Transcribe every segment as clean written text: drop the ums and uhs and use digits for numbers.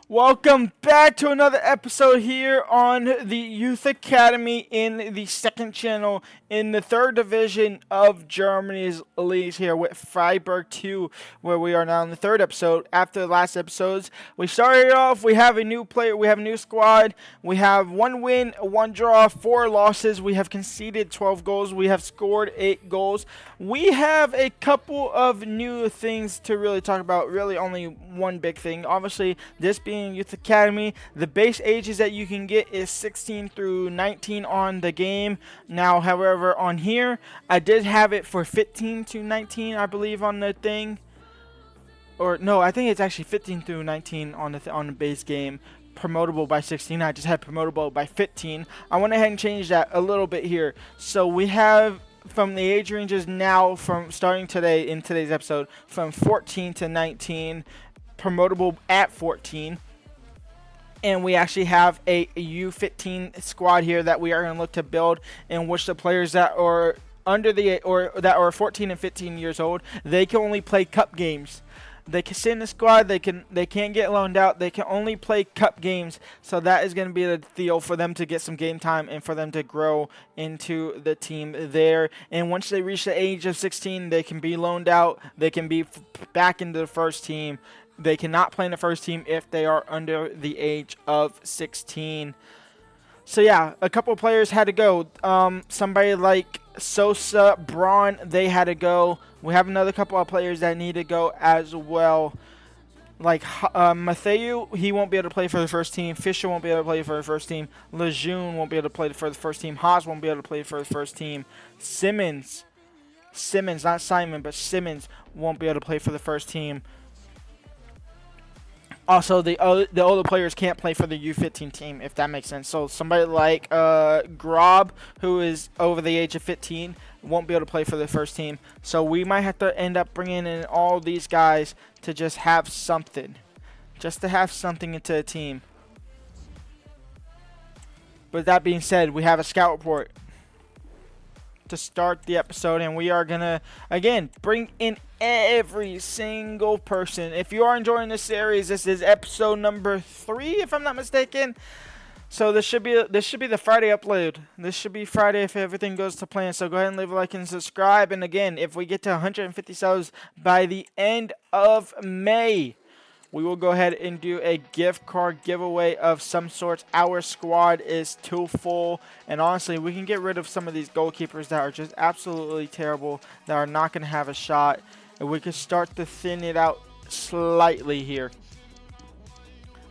Welcome back to another episode here on the Youth Academy in the second channel in the third division of Germany's leagues here with Freiburg 2, where we are now in the third episode. After the last episodes, we started off, we have a new player, we have a new squad, we have 1 win, 1 draw, 4 losses, we have conceded 12 goals, we have scored 8 goals. We have a couple of new things to really talk about, really only one big thing. Obviously, this being Youth Academy, the base ages that you can get is 16 through 19 on the game. Now, however, on here, I did have it for 15 to 19, I believe, on the thing. Or, no, I think it's actually 15 through 19 on the base game. Promotable by 16. I just had promotable by 15. I went ahead and changed that a little bit here. So we have from the age ranges now, from starting today in today's episode, from 14 to 19, promotable at 14. And we actually have a U15 squad here that we are going to look to build, in which the players that are under the or that are 14 and 15 years old, they can only play cup games. They can sit in the squad. They can't get loaned out. They can only play cup games. So that is going to be the deal for them to get some game time and for them to grow into the team there. And once they reach the age of 16, they can be loaned out. They can be back into the first team. They cannot play in the first team if they are under the age of 16. So yeah, a couple of players had to go. Somebody like Sosa, Braun, they had to go. We have another couple of players that need to go as well. Like Mathieu, he won't be able to play for the first team. Fischer won't be able to play for the first team. Lejeune won't be able to play for the first team. Haas won't be able to play for the first team. Simmons, not Simon, but Simmons won't be able to play for the first team. Also, the older players can't play for the U15 team, if that makes sense. So somebody like Grob, who is over the age of 15, won't be able to play for the first team. So we might have to end up bringing in all these guys to just have something. Just to have something into a team. But that being said, we have a scout report to start the episode, and we are gonna again bring in every single person. If you are enjoying this series, this is episode number 3, if I'm not mistaken. So this should be the Friday upload. This should be Friday if everything goes to plan. So go ahead and leave a like and subscribe. And again, if we get to 150 subs by the end of May, we will go ahead and do a gift card giveaway of some sort. Our squad is too full. And honestly, we can get rid of some of these goalkeepers that are just absolutely terrible, that are not going to have a shot. And we can start to thin it out slightly here.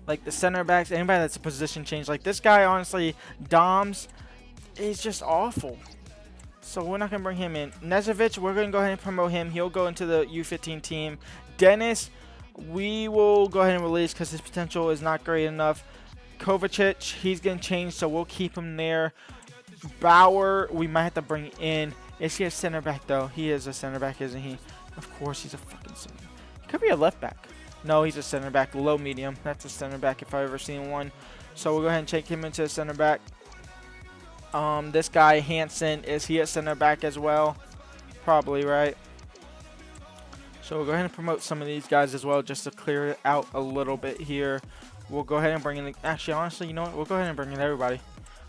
Like the center backs, anybody that's a position change. Like this guy, honestly, Doms, is just awful. So we're not going to bring him in. Nezovic, we're going to go ahead and promote him. He'll go into the U15 team. Dennis, we will go ahead and release because his potential is not great enough. Kovacic, he's going to change, so we'll keep him there. Bauer, we might have to bring in. Is he a center back, though? He is a center back, isn't he? Of course, he's a fucking center back. He could be a left back. No, he's a center back, low medium. That's a center back if I've ever seen one. So we'll go ahead and take him into a center back. This guy, Hansen, is he a center back as well? Probably, right? So we'll go ahead and promote some of these guys as well, just to clear it out a little bit here. We'll go ahead and bring in actually, honestly, you know what? We'll go ahead and bring in everybody.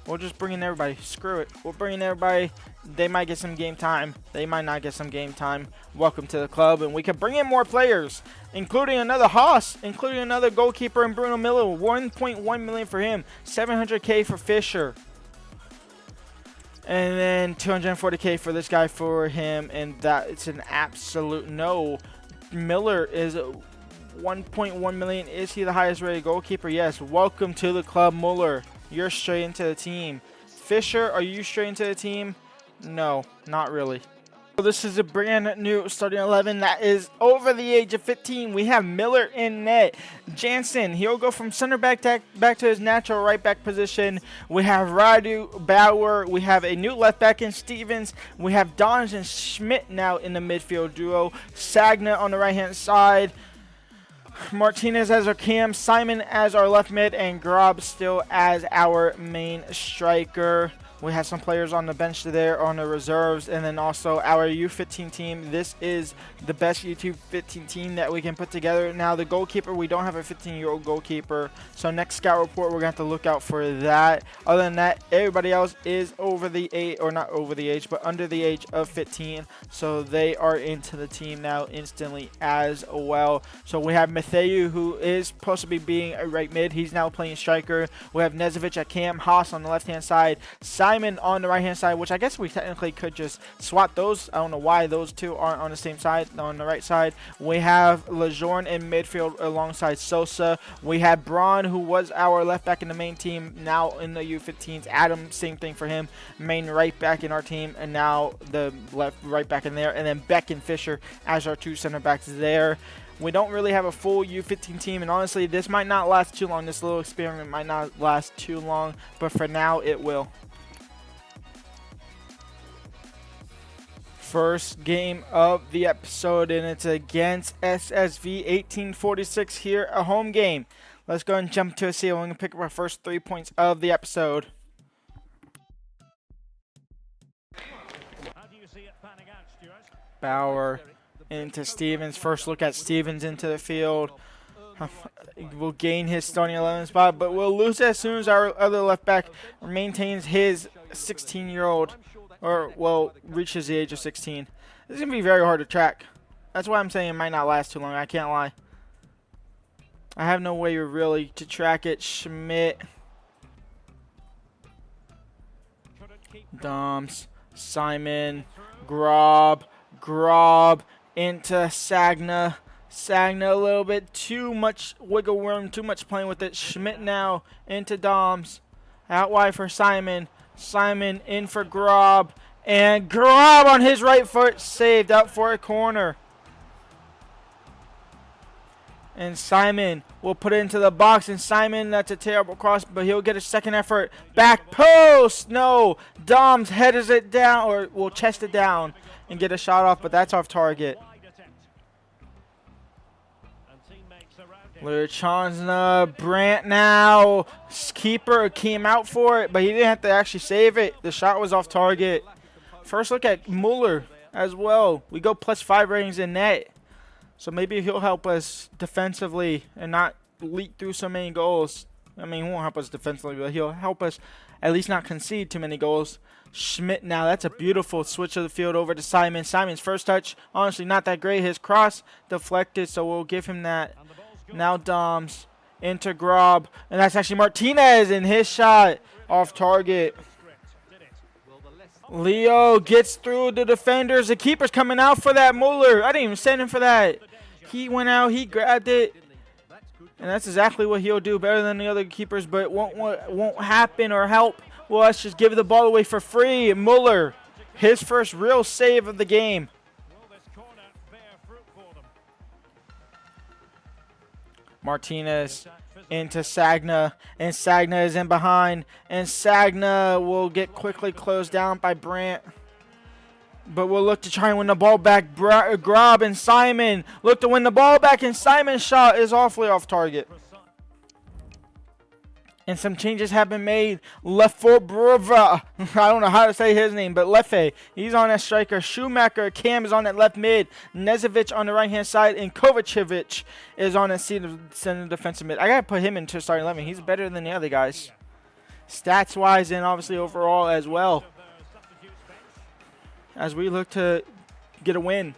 We'll just bring in everybody. Screw it. We'll bring in everybody. They might get some game time. They might not get some game time. Welcome to the club. And we can bring in more players, including another Haas, including another goalkeeper in Bruno Miller. 1.1 million for him. 700K for Fischer. And then 240K for this guy for him. And that it's an absolute no. Miller is 1.1 million. Is he the highest rated goalkeeper? Yes. Welcome to the club, Muller. You're straight into the team. Fischer, are you straight into the team? No, not really. So this is a brand new starting 11 that is over the age of 15. We have Miller in net. Jansen, he'll go from center back to his natural right back position. We have Radu, Bauer. We have a new left back in Stevens. We have Dons and Schmidt now in the midfield duo. Sagna on the right hand side. Martinez as our cam, Simon as our left mid, and Grob still as our main striker. We have some players on the bench there on the reserves, and then also our U15 team. This is the best U15 team that we can put together. Now the goalkeeper, we don't have a 15-year-old goalkeeper, so next scout report we're going to have to look out for that. Other than that, everybody else is over the age, or not over the age, but under the age of 15, so they are into the team now instantly as well. So we have Matthew, who is supposed to be being a right mid. He's now playing striker. We have Nezovic at cam, Haas on the left-hand side, Simon on the right-hand side, which I guess we technically could just swap those. I don't know why those two aren't on the same side, on the right side. We have Lejeune in midfield alongside Sosa. We have Braun, who was our left back in the main team, now in the U15s. Adam, same thing for him, main right back in our team, and now the left right back in there. And then Beck and Fisher as our two center backs there. We don't really have a full U15 team, and honestly, this might not last too long. This little experiment might not last too long, but for now, it will. First game of the episode, and it's against SSV 1846 here, a home game. Let's go and jump to a seal. We're going to pick up our first 3 points of the episode. Bauer into Stevens. First look at Stevens into the field. Will gain his starting 11 spot, but we'll lose it as soon as our other left back maintains his 16-year-old, or well, reaches the age of 16. This is going to be very hard to track. That's why I'm saying it might not last too long. I can't lie. I have no way really to track it. Schmidt. Doms. Simon. Grob into Sagna. Sagna a little bit too much wiggle room, too much playing with it. Schmidt now into Doms. Out wide for Simon. Simon in for Grob. And Grob on his right foot, saved out for a corner. And Simon will put it into the box. And Simon, that's a terrible cross, but he'll get a second effort. Back post. No. Doms headers it down, or will chest it down and get a shot off, but that's off target. Lurchansna, Brandt now. Keeper came out for it, but he didn't have to actually save it. The shot was off target. First look at Mueller as well. We go +5 ratings in net. So maybe he'll help us defensively and not leak through so many goals. I mean, he won't help us defensively, but he'll help us at least not concede too many goals. Schmidt now, that's a beautiful switch of the field over to Simon. Simon's first touch, honestly not that great. His cross deflected, so we'll give him that. Now Doms into Grob, and that's actually Martinez, and his shot off target. Leo gets through the defenders. The keeper's coming out for that. Mueller, I didn't even send him for that. He went out, he grabbed it, and that's exactly what he'll do, better than the other keepers, but it won't happen or help. Well, let's just give the ball away for free. Mueller, his first real save of the game. Martinez into Sagna, and Sagna is in behind, and Sagna will get quickly closed down by Brandt. But we'll look to try and win the ball back. Grob and Simon look to win the ball back, and Simon's shot is awfully off target. And some changes have been made. Lefebvre, I don't know how to say his name, but Lefe, he's on that striker. Schumacher, Cam is on that left mid. Nezovic on the right-hand side, and Kovacevic is on that center defensive mid. I got to put him into starting 11. He's better than the other guys, stats-wise and obviously overall as well, as we look to get a win.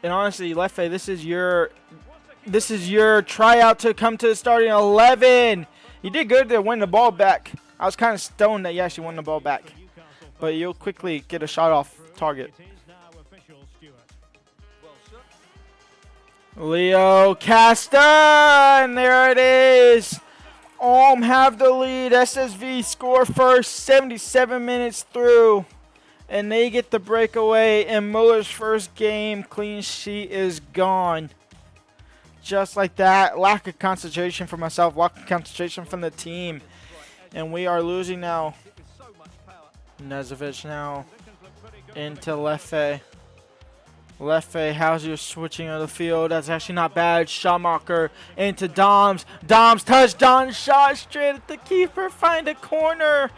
And honestly, Lefe, this is your tryout to come to the starting 11. You did good to win the ball back. I was kind of stoned that you actually won the ball back. But you'll quickly get a shot off target. Leo Casta, and there it is. Ulm have the lead. SSV score first, 77 minutes through. And they get the breakaway, and Muller's first game clean sheet is gone. Just like that. Lack of concentration from myself, lack of concentration from the team. And we are losing now. Nezovic now into Lefe. Lefe, how's your switching of the field? That's actually not bad. Schumacher into Doms. Doms touchdown shot straight at the keeper. Find a corner.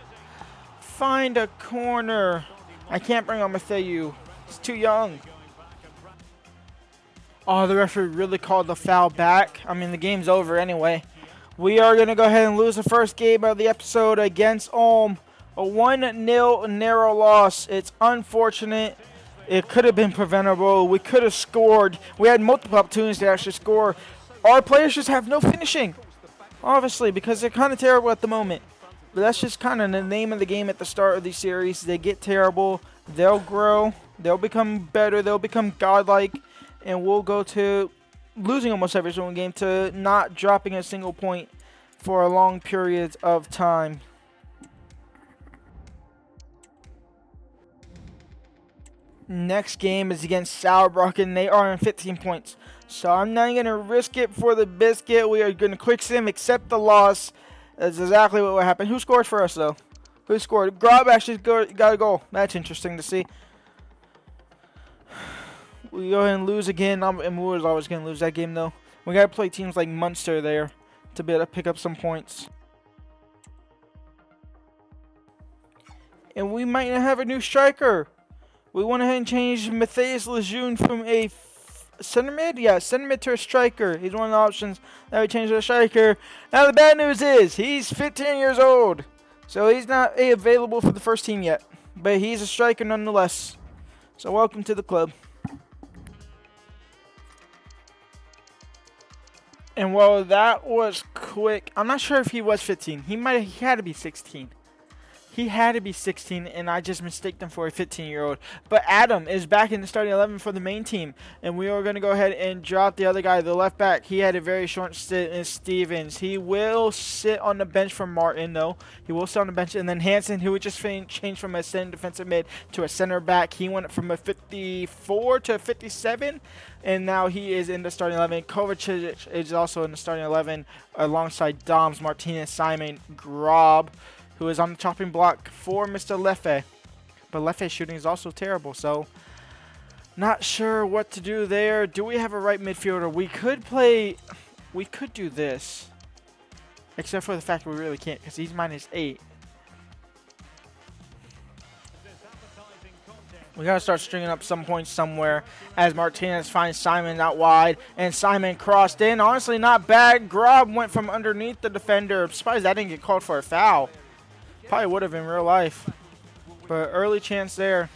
find a corner. I can't bring on Matthew. He's too young. Oh, the referee really called the foul back. I mean, the game's over anyway. We are going to go ahead and lose the first game of the episode against Ulm. A 1-0 narrow loss. It's unfortunate. It could have been preventable. We could have scored. We had multiple opportunities to actually score. Our players just have no finishing, obviously, because they're kind of terrible at the moment. But that's just kind of the name of the game at the start of these series. They get terrible. They'll grow. They'll become better. They'll become godlike. And we'll go to losing almost every single game to not dropping a single point for a long period of time. Next game is against Sauerbrücken. They are on 15 points. So I'm not going to risk it for the biscuit. We are going to quick sim, accept the loss. That's exactly what happened. Who scored for us, though? Who scored? Grob actually got a goal. That's interesting to see. We go ahead and lose again. And we was always going to lose that game, though. We got to play teams like Munster there to be able to pick up some points. And we might have a new striker. We went ahead and changed Matthias Lejeune from a center mid? Yeah, center mid to a striker. He's one of the options that we changed to a striker. Now the bad news is he's 15 years old. So he's not available for the first team yet. But he's a striker nonetheless. So welcome to the club. And while that was quick, I'm not sure if he was 15. He had to be 16. He had to be 16, and I just mistaked him for a 15-year-old. But Adam is back in the starting 11 for the main team, and we are going to go ahead and drop the other guy, the left back. He had a very short stint in Stevens. He will sit on the bench for Martin, though. He will sit on the bench. And then Hansen, who would just changed from a center defensive mid to a center back. He went from a 54 to a 57, and now he is in the starting 11. Kovacic is also in the starting 11 alongside Doms, Martinez, Simon, Grob, who is on the chopping block for Mr. Leffe. But Leffe's shooting is also terrible, so not sure what to do there. Do we have a right midfielder? We could do this. Except for the fact we really can't, because he's -8. We got to start stringing up some points somewhere as Martinez finds Simon out wide. And Simon crossed in. Honestly, not bad. Grob went from underneath the defender. I'm surprised that didn't get called for a foul. Probably would have in real life. But early chance there.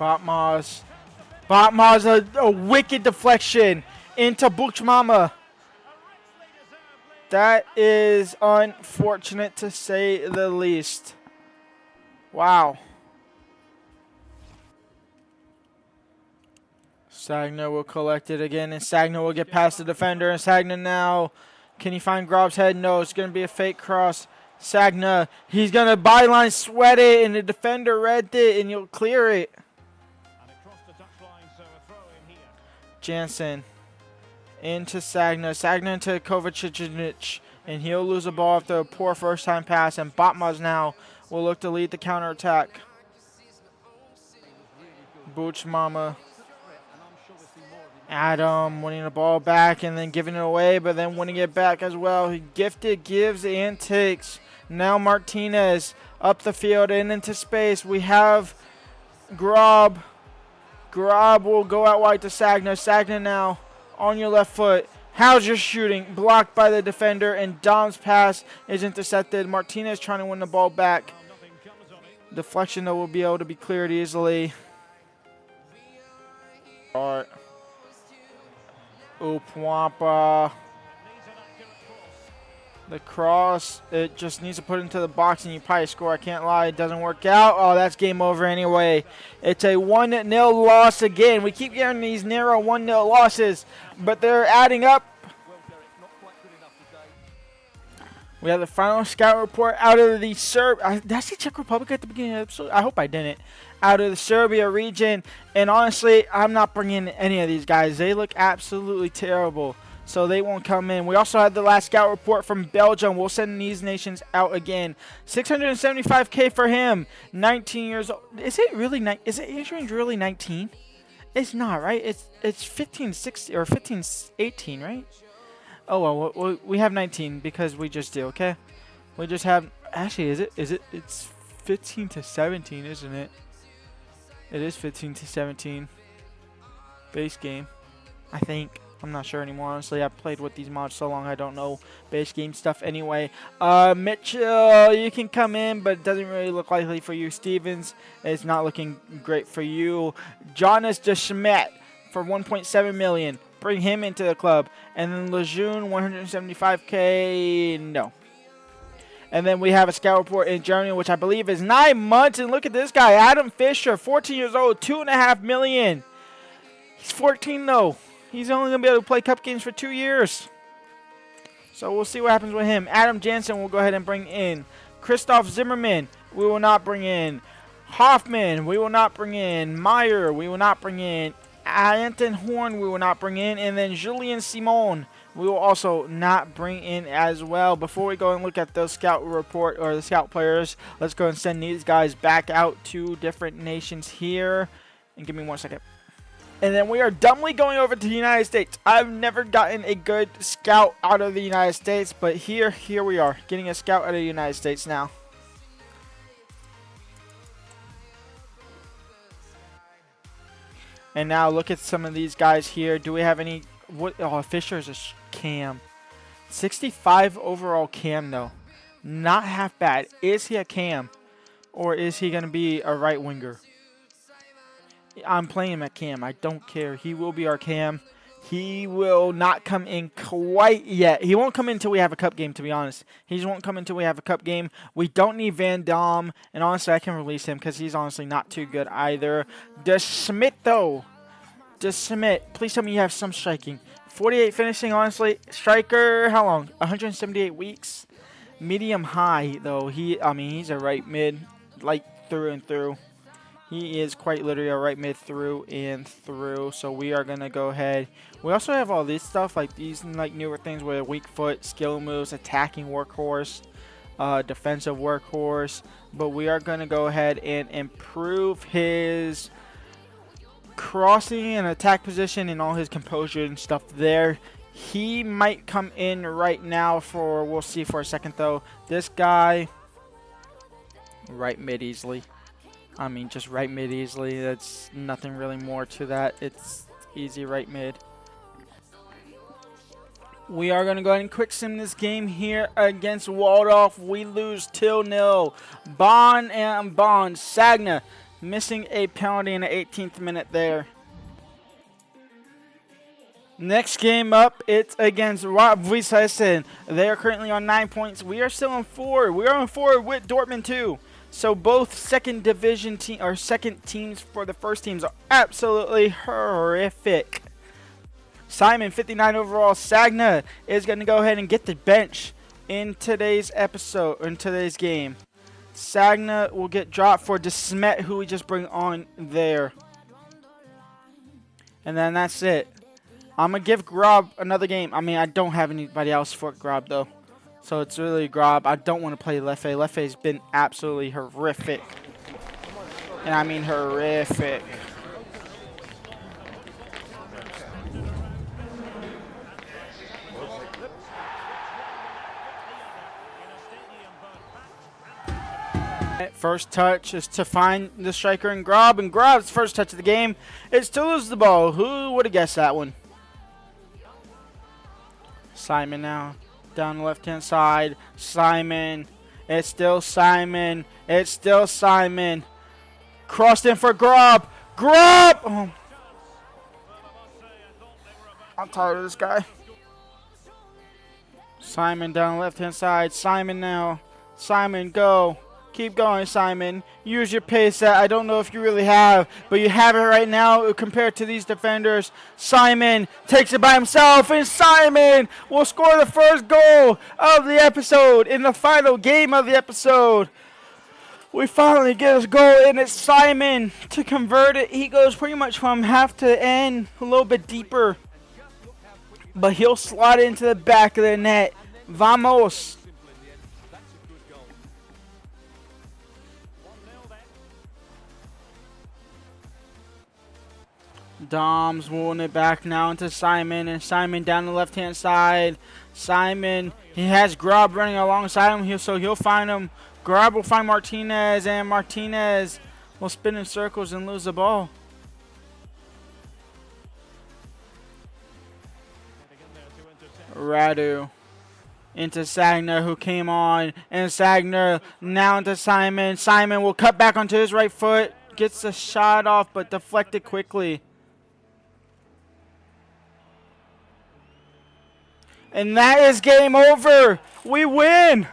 Botmaz. Botmaz, a wicked deflection into Buchmama. That is unfortunate to say the least. Wow. Sagna will collect it again, and Sagna will get past the defender, and Sagna now, can he find Grob's head? No, it's going to be a fake cross. Sagna, he's going to byline sweat it, and the defender read it, and you'll clear it. Jansen into Sagna. Sagna into Kovacic, and he'll lose the ball after a poor first-time pass, and Botmaz now will look to lead the counterattack. Buchmama. Adam winning the ball back and then giving it away, but then winning it back as well. He gifted, gives, and takes. Now Martinez up the field and into space. We have Grob. Grob will go out wide to Sagna. Sagna now on your left foot. How's your shooting? Blocked by the defender, and Dom's pass is intercepted. Martinez trying to win the ball back. Deflection, though, will be able to be cleared easily. All right. Upwampa. The cross, it just needs to put it into the box and you probably score. I can't lie, it doesn't work out. Oh, that's game over anyway. It's a 1-0 loss again. We keep getting these narrow 1-0 losses, but they're adding up. We have the final scout report out of the did I say Czech Republic at the beginning of the episode? I hope I didn't. Out of the Serbia region. And honestly, I'm not bringing any of these guys. They look absolutely terrible. So they won't come in. We also had the last scout report from Belgium. We'll send these nations out again. 675K for him. 19 years old. Is it really? Is it age range really 19? It's not, right? It's 15, 16 or 15, 18, right? Oh well, we have 19 because we just do. Okay, we just have Actually, it's 15 to 17, isn't it? It is 15 to 17. Base game, I think. I'm not sure anymore, honestly. I've played with these mods so long, I don't know base game stuff anyway. Mitchell, you can come in, but it doesn't really look likely for you. Stevens, it's not looking great for you. Jonas de Schmidt for 1.7 million. Bring him into the club. And then Lejeune, 175K, no. And then we have a scout report in Germany, which I believe is 9 months. And look at this guy, Adam Fisher, 14 years old, 2.5 million. He's 14 though. He's only going to be able to play cup games for 2 years. So we'll see what happens with him. Adam Jansen we'll go ahead and bring in. Christoph Zimmerman, we will not bring in. Hoffman, we will not bring in. Meyer, we will not bring in. Anton Horn, we will not bring in. And then Julian Simon, we will also not bring in as well. Before we go and look at the scout report or the scout players, let's go and send these guys back out to different nations here. And give me 1 second. And then we are dumbly going over to the United States. I've never gotten a good scout out of the United States, but here we are, getting a scout out of the United States now. And now look at some of these guys here. Do we have any? What? Oh, Fisher's a cam. 65 overall cam though. Not half bad. Is he a cam, or is he going to be a right winger? I'm playing him at cam. I don't care. He will be our cam. He will not come in quite yet. He won't come in until we have a cup game, to be honest. He just won't come until we have a cup game. We don't need Van Dam. And honestly, I can release him because he's honestly not too good either. De Schmidt, though. De Schmidt. Please tell me you have some striking. 48 finishing, honestly. Striker, how long? 178 weeks. Medium high, though. He's a right mid. Like, through and through. He is quite literally a right mid through and through. So we are going to go ahead. We also have all this stuff, like these like newer things with weak foot, skill moves, attacking workhorse, defensive workhorse. But we are going to go ahead and improve his crossing and attack position and all his composure and stuff there. He might come in right now for, we'll see for a second though. This guy, right mid easily. Just right mid easily. That's nothing really more to that. It's easy right mid. We are going to go ahead and quick sim this game here against Waldorf. We lose 2-0. Bond and Bond. Sagna missing a penalty in the 18th minute there. Next game up, it's against Rob Wieshessen. They are currently on 9 points. We are still on 4. We are on 4 with Dortmund too. So both second division or second teams for the first teams are absolutely horrific. Simon, 59 overall. Sagna is going to go ahead and get the bench in today's episode, in today's game. Sagna will get dropped for De Smet, who we just bring on there. And then that's it. I'm going to give Grob another game. I don't have anybody else for Grob, though. So it's really Grob. I don't want to play Leffe. Leffe's been absolutely horrific. And I mean horrific. First touch is to find the striker in Grob. And Grob's first touch of the game is to lose the ball. Who would have guessed that one? Simon now. Down the left-hand side. Simon. It's still Simon. It's still Simon. Crossed in for Grob. Grob! Oh. I'm tired of this guy. Simon down the left-hand side. Simon now. Simon, go. Keep going, Simon. Use your pace that I don't know if you really have, but you have it right now compared to these defenders. Simon takes it by himself, and Simon will score the first goal of the episode in the final game of the episode. We finally get his goal, and it's Simon to convert it. He goes pretty much from half to end, a little bit deeper, but he'll slide it into the back of the net. Vamos. Dom's moving it back now into Simon, and Simon down the left-hand side. Simon, he has Grubb running alongside him, so he'll find him. Grubb will find Martinez, and Martinez will spin in circles and lose the ball. Radu into Sagner, who came on, and Sagner now into Simon. Simon will cut back onto his right foot, gets the shot off, but deflected quickly. And that is game over. We win.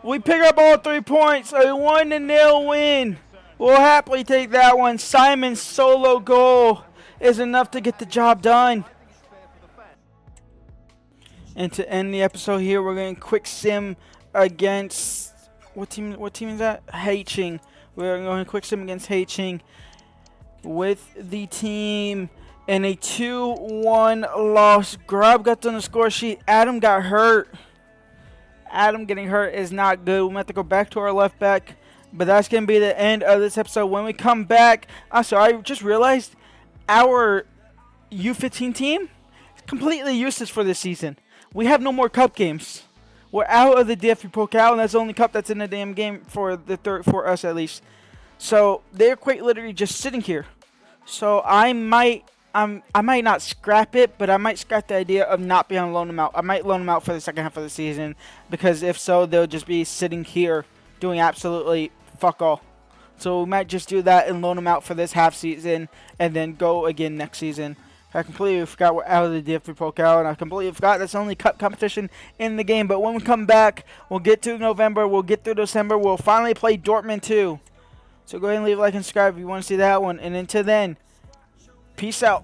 We pick up all 3 points. A 1-0 win. We'll happily take that one. Simon's solo goal is enough to get the job done. And to end the episode here, we're going to quick sim against what team is that? Haiching. We're going to quick sim against Haiching with the team in a 2-1 loss. Grubb got on the score sheet. Adam got hurt. Adam getting hurt is not good. We might have to go back to our left back. But that's going to be the end of this episode. When we come back, I'm sorry, I just realized our U15 team is completely useless for this season. We have no more cup games. We're out of the DFB Pokal, and that's the only cup that's in the damn game for us at least. So they're quite literally just sitting here. So I might not scrap it, but I might scrap the idea of not being able to loan them out. I might loan them out for the second half of the season, because if so, they'll just be sitting here doing absolutely fuck all. So we might just do that and loan them out for this half season, and then go again next season. I completely forgot we're out of the DFB Pokal, and I completely forgot that's the only cup competition in the game. But when we come back, we'll get through November, we'll get through December, we'll finally play Dortmund too. So go ahead and leave a like and subscribe if you want to see that one. And until then, peace out.